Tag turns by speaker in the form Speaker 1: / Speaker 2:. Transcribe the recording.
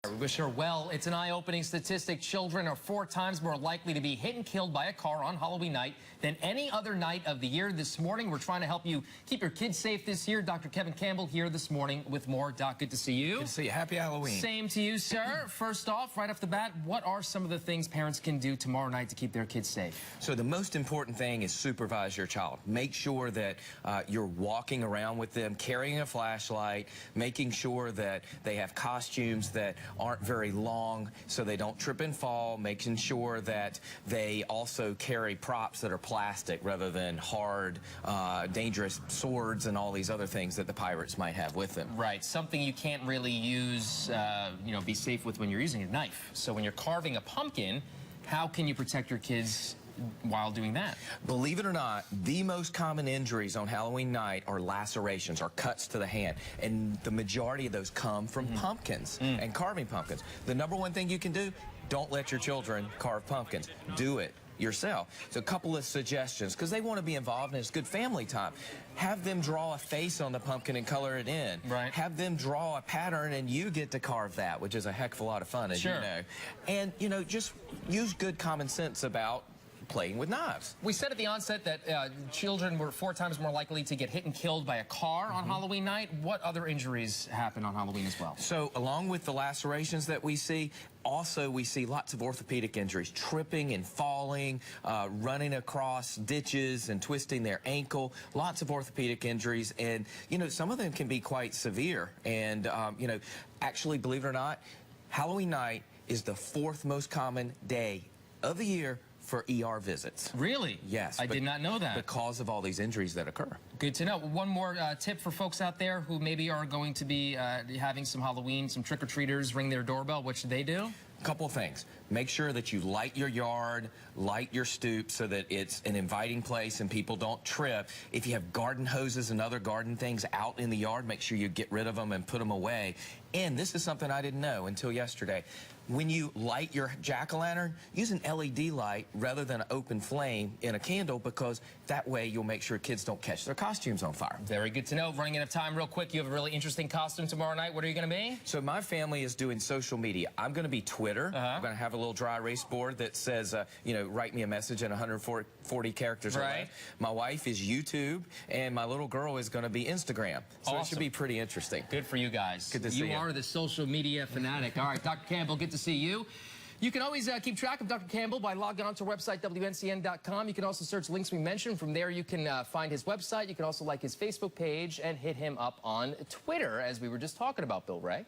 Speaker 1: We wish her well. It's an eye-opening statistic. Children are 4 times more likely to be hit and killed by a car on Halloween night than any other night of the year. This morning, we're trying to help you keep your kids safe this year. Dr. Kevin Campbell here this morning with more. Doc, good to see you.
Speaker 2: Good to see you. Happy Halloween.
Speaker 1: Same to you, sir. First off, right off the bat, what are some of the things parents can do tomorrow night to keep their kids safe?
Speaker 2: So the most important thing is supervise your child. Make sure that you're walking around with them, carrying a flashlight, making sure that they have costumes that aren't very long so they don't trip and fall, making sure that they also carry props that are plastic rather than hard, dangerous swords and all these other things that the pirates might have with them.
Speaker 1: Right, something you can't really use, be safe with when you're using a knife. So when you're carving a pumpkin, how can you protect your kids while doing that?
Speaker 2: Believe it or not, the most common injuries on Halloween night are lacerations or cuts to the hand. And the majority of those come from pumpkins and carving pumpkins. The number one thing you can do, don't let your children carve pumpkins. Do it yourself. So a couple of suggestions, because they want to be involved and it's good family time. Have them draw a face on the pumpkin and color it in.
Speaker 1: Right.
Speaker 2: Have them draw a pattern and you get to carve that, which is a heck of a lot of fun, as you know. And, just use good common sense about playing with knives.
Speaker 1: We said at the onset that children were 4 times more likely to get hit and killed by a car on Halloween night. What other injuries happen on Halloween as well?
Speaker 2: So along with the lacerations that we see, also we see lots of orthopedic injuries, tripping and falling, running across ditches and twisting their ankle, lots of orthopedic injuries. And, some of them can be quite severe. And, actually, believe it or not, Halloween night is the 4th most common day of the year for ER visits.
Speaker 1: Really?
Speaker 2: Yes.
Speaker 1: I did not know that.
Speaker 2: Because of all these injuries that occur.
Speaker 1: Good to know. One more tip for folks out there who maybe are going to be having some Halloween, some trick-or-treaters ring their doorbell. What should they do?
Speaker 2: Couple things. Make sure that you light your yard, light your stoop so that it's an inviting place and people don't trip. If you have garden hoses and other garden things out in the yard, make sure you get rid of them and put them away. And this is something I didn't know until yesterday. When you light your jack-o'-lantern, use an LED light rather than an open flame in a candle, because that way you'll make sure kids don't catch their costumes on fire.
Speaker 1: Very good to know. Running out of time real quick, you have a really interesting costume tomorrow night. What are you going to be?
Speaker 2: So my family is doing social media. I'm going to be Twitter. I'm going to have a little dry erase board that says, write me a message in 140 characters or less. My wife is YouTube, and my little girl is going to be Instagram. So it should be pretty interesting.
Speaker 1: Good for you guys.
Speaker 2: Good to see you.
Speaker 1: You are the social media fanatic. All right, Dr. Campbell, good to see you. You can always keep track of Dr. Campbell by logging onto our website, WNCN.com. You can also search links we mentioned. From there, you can find his website. You can also like his Facebook page and hit him up on Twitter, as we were just talking about, Bill Ray.